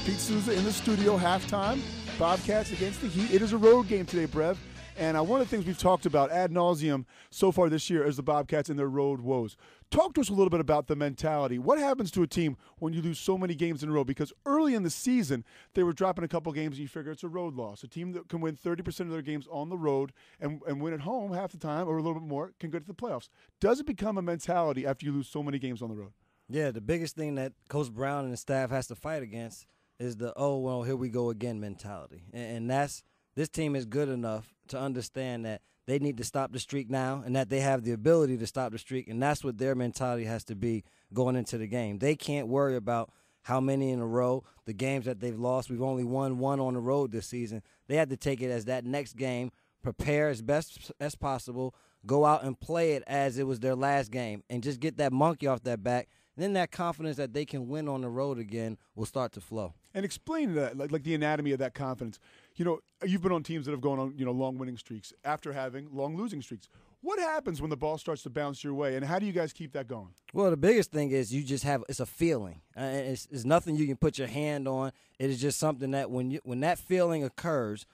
Pete Souza in the studio, halftime. Bobcats against the Heat. It is a road game today, Brev. And one of the things we've talked about ad nauseum so far this year is the Bobcats and their road woes. Talk to us a little bit about the mentality. What happens to a team when you lose so many games in a row? Because early in the season, they were dropping a couple games and you figure it's a road loss. A team that can win 30% of their games on the road and win at home half the time or a little bit more can go to the playoffs. Does it become a mentality after you lose so many games on the road? Yeah, the biggest thing that Coach Brown and the staff has to fight against is the, oh, well, here we go again mentality. And that's this team is good enough to understand that they need to stop the streak now and that they have the ability to stop the streak, and that's what their mentality has to be going into the game. They can't worry about how many in a row, the games that they've lost. We've only won one on the road this season. They have to take it as that next game, prepare as best as possible, go out and play it as it was their last game, and just get that monkey off their back. And then that confidence that they can win on the road again will start to flow. And explain that, like the anatomy of that confidence. You know, you've been on teams that have gone on, long winning streaks after having long losing streaks. What happens when the ball starts to bounce your way, and how do you guys keep that going? Well, the biggest thing is you just have – it's a feeling. It's nothing you can put your hand on. It is just something that when that feeling occurs,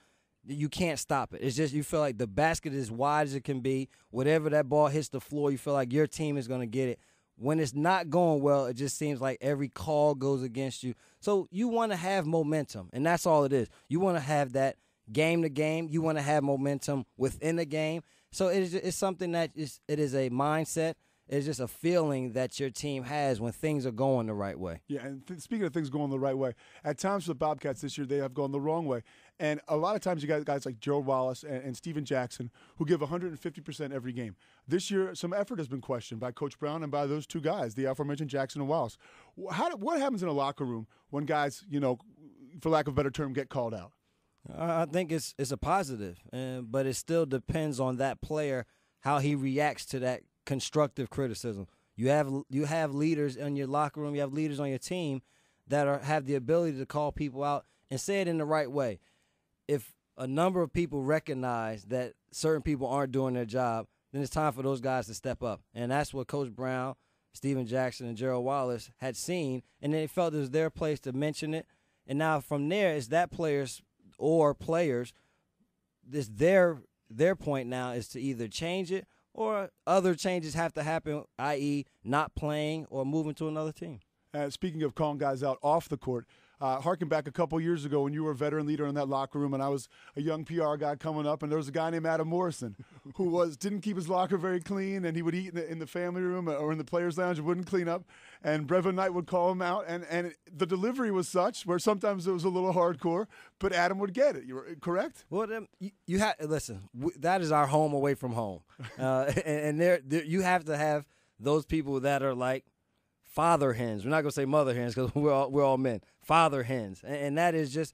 you can't stop it. It's just you feel like the basket is wide as it can be. Whatever that ball hits the floor, you feel like your team is going to get it. When it's not going well, it just seems like every call goes against you. So you want to have momentum, and that's all it is. You want to have that game to game. You want to have momentum within the game. So it's something that it is a mindset. It's just a feeling that your team has when things are going the right way. Yeah, and speaking of things going the right way, at times for the Bobcats this year, they have gone the wrong way. And a lot of times you got guys like Gerald Wallace and Steven Jackson who give 150% every game. This year, some effort has been questioned by Coach Brown and by those two guys, the aforementioned Jackson and Wallace. What happens in a locker room when guys, for lack of a better term, get called out? I think it's a positive, but it still depends on that player, how he reacts to that constructive criticism. You have leaders in your locker room, you have leaders on your team that have the ability to call people out and say it in the right way. If a number of people recognize that certain people aren't doing their job, then it's time for those guys to step up. And that's what Coach Brown, Steven Jackson, and Gerald Wallace had seen, and they felt it was their place to mention it. And now from there, it's that players, this their point now is to either change it or other changes have to happen, i.e. not playing or moving to another team. Speaking of calling guys out off the court, harken back a couple years ago when you were a veteran leader in that locker room and I was a young PR guy coming up, and there was a guy named Adam Morrison who didn't keep his locker very clean, and he would eat in the family room or in the players' lounge and wouldn't clean up, and Brevin Knight would call him out, and the delivery was such where sometimes it was a little hardcore, but Adam would get it. You were correct? Well, you have listen. That is our home away from home, and there you have to have those people that are like father hens. We're not going to say mother hens because we're all men. Father hens. And that is just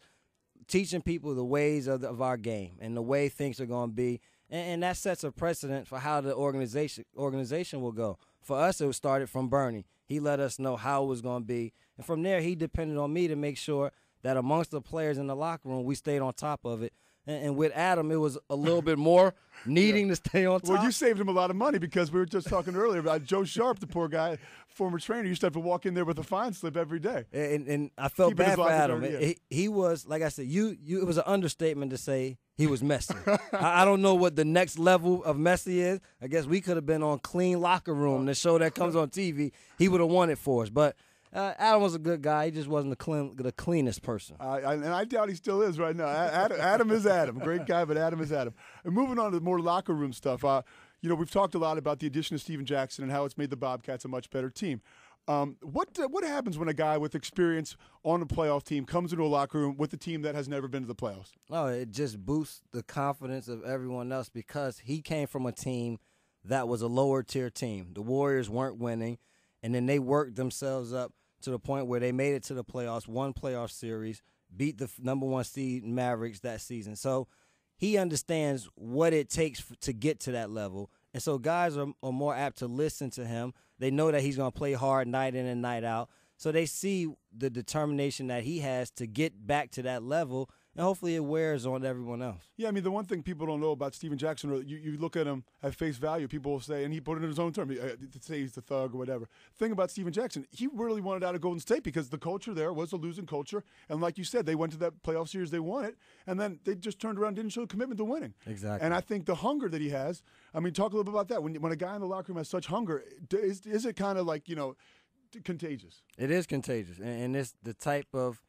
teaching people the ways of our game and the way things are going to be. And that sets a precedent for how the organization will go. For us, it started from Bernie. He let us know how it was going to be. And from there, he depended on me to make sure that amongst the players in the locker room, we stayed on top of it. And with Adam, it was a little bit more needing to stay on top. Well, you saved him a lot of money because we were just talking earlier about Joe Sharp, the poor guy, former trainer, used to have to walk in there with a fine slip every day. And I felt bad for Adam. He was, like I said, it was an understatement to say he was messy. I don't know what the next level of messy is. I guess we could have been on Clean Locker Room, the show that comes on TV. He would have won it for us. But Adam was a good guy. He just wasn't the cleanest person. And I doubt he still is right now. Adam is Adam. Great guy, but Adam is Adam. And moving on to the more locker room stuff, we've talked a lot about the addition of Steven Jackson and how it's made the Bobcats a much better team. What happens when a guy with experience on a playoff team comes into a locker room with a team that has never been to the playoffs? Oh, it just boosts the confidence of everyone else because he came from a team that was a lower-tier team. The Warriors weren't winning, and then they worked themselves up to the point where they made it to the playoffs, won playoff series, beat the number one seed Mavericks that season. So he understands what it takes to get to that level. And so guys are more apt to listen to him. They know that he's going to play hard night in and night out. So they see the determination that he has to get back to that level, and hopefully it wears on everyone else. Yeah, I mean, the one thing people don't know about Steven Jackson, or you look at him at face value, people will say, and he put it in his own term, to say he's the thug or whatever. The thing about Steven Jackson, he really wanted out of Golden State because the culture there was a losing culture. And like you said, they went to that playoff series, they won it, and then they just turned around and didn't show commitment to winning. Exactly. And I think the hunger that he has, I mean, talk a little bit about that. When a guy in the locker room has such hunger, is it kind of like, contagious? It is contagious, and it's the type of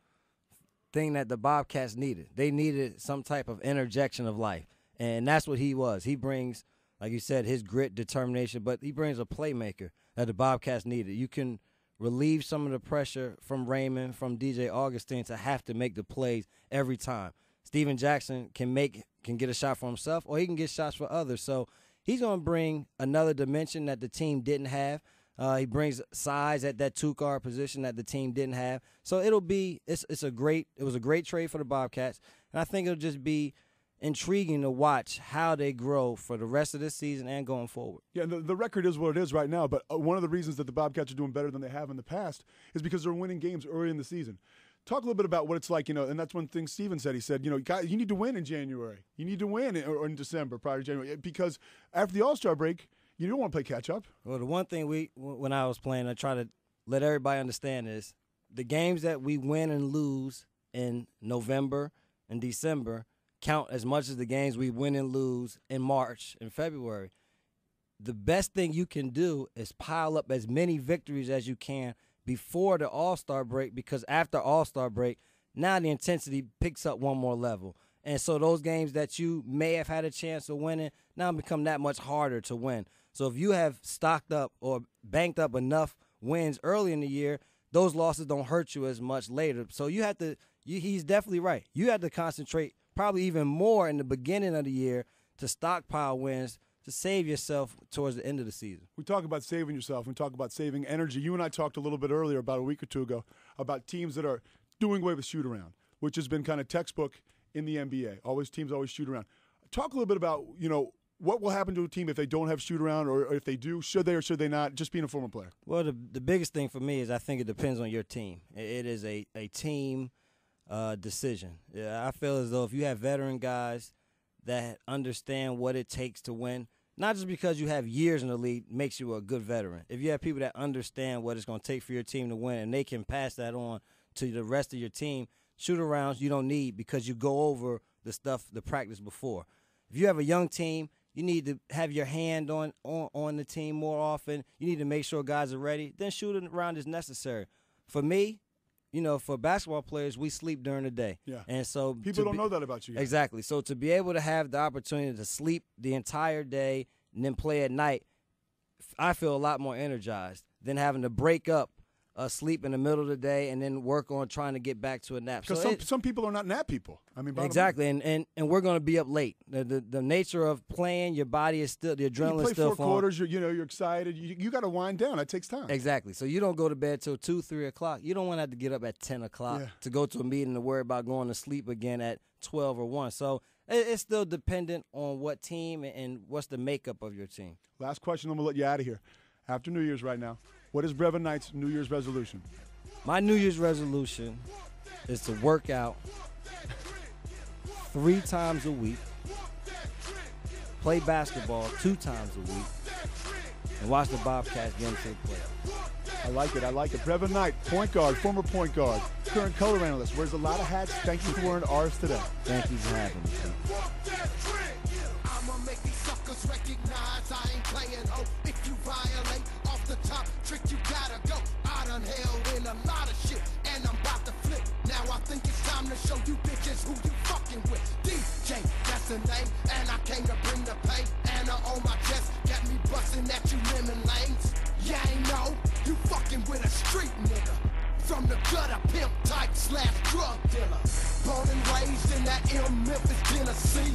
thing that the Bobcats needed. They needed some type of interjection of life, and that's what he was. He brings, like you said, his grit, determination, but he brings a playmaker that the Bobcats needed. You can relieve some of the pressure from Raymond, from DJ Augustine to have to make the plays every time. Steven Jackson can get a shot for himself, or he can get shots for others. So he's going to bring another dimension that the team didn't have. He brings size at that two-guard position that the team didn't have. So it was a great trade for the Bobcats, and I think it'll just be intriguing to watch how they grow for the rest of this season and going forward. Yeah, and the record is what it is right now, but one of the reasons that the Bobcats are doing better than they have in the past is because they're winning games early in the season. Talk a little bit about what it's like, and that's one thing Steven said. He said, you need to win in January. You need to win in December prior to January, because after the All-Star break, you don't want to play catch-up. Well, the one thing when I was playing, I try to let everybody understand is the games that we win and lose in November and December count as much as the games we win and lose in March and February. The best thing you can do is pile up as many victories as you can before the All-Star break, because after All-Star break, now the intensity picks up one more level. And so those games that you may have had a chance of winning now become that much harder to win. So if you have stocked up or banked up enough wins early in the year, those losses don't hurt you as much later. So you have to he's definitely right. You have to concentrate probably even more in the beginning of the year to stockpile wins to save yourself towards the end of the season. We talk about saving yourself. We talk about saving energy. You and I talked a little bit earlier, about a week or two ago, about teams that are doing away with shoot-around, which has been kind of textbook in the NBA. Teams always shoot around. Talk a little bit about, what will happen to a team if they don't have shoot-around, or if they do, should they or should they not, just being a former player? Well, the biggest thing for me is I think it depends on your team. It is a team decision. Yeah, I feel as though if you have veteran guys that understand what it takes to win, not just because you have years in the league makes you a good veteran. If you have people that understand what it's going to take for your team to win and they can pass that on to the rest of your team, shoot-arounds you don't need because you go over the practice before. If you have a young team, you need to have your hand on the team more often. You need to make sure guys are ready. Then shooting around is necessary. For me, for basketball players, we sleep during the day. Yeah. And so people don't know that about you guys. Exactly. So to be able to have the opportunity to sleep the entire day and then play at night, I feel a lot more energized than having to break up sleep in the middle of the day and then work on trying to get back to a nap. Because some people are not nap people. I mean, exactly, and we're going to be up late. The nature of playing, your body is still, the adrenaline is still you play 4 quarters. You're excited. You got to wind down. That takes time. Exactly. So you don't go to bed till 2, 3 o'clock. You don't want to have to get up at 10 o'clock to go to a meeting to worry about going to sleep again at 12 or 1. So it's still dependent on what team and what's the makeup of your team. Last question, I'm going to let you out of here. After New Year's right now, what is Brevin Knight's New Year's resolution? My New Year's resolution is to work out 3 times a week, play basketball 2 times a week, and watch the Bobcats get into the playoffs. I like it. Brevin Knight, point guard, former point guard, current color analyst, wears a lot of hats. Thank you for wearing ours today. Thank you for having me. I'ma make these suckers recognize I ain't playing. Oh, if you violate off the top trick, you gotta go. I done held in a lot of shit, and I'm about to flip. Now I think it's time to show you bitches who you fucking with. DJ, that's the name, and I came to bring the pain. Anna on my chest, got me busting at you lemon lanes. Yeah, ain't know you fucking with a street nigga. From the gutter pimp type / drug dealer. Born and raised in that ill Memphis, Tennessee.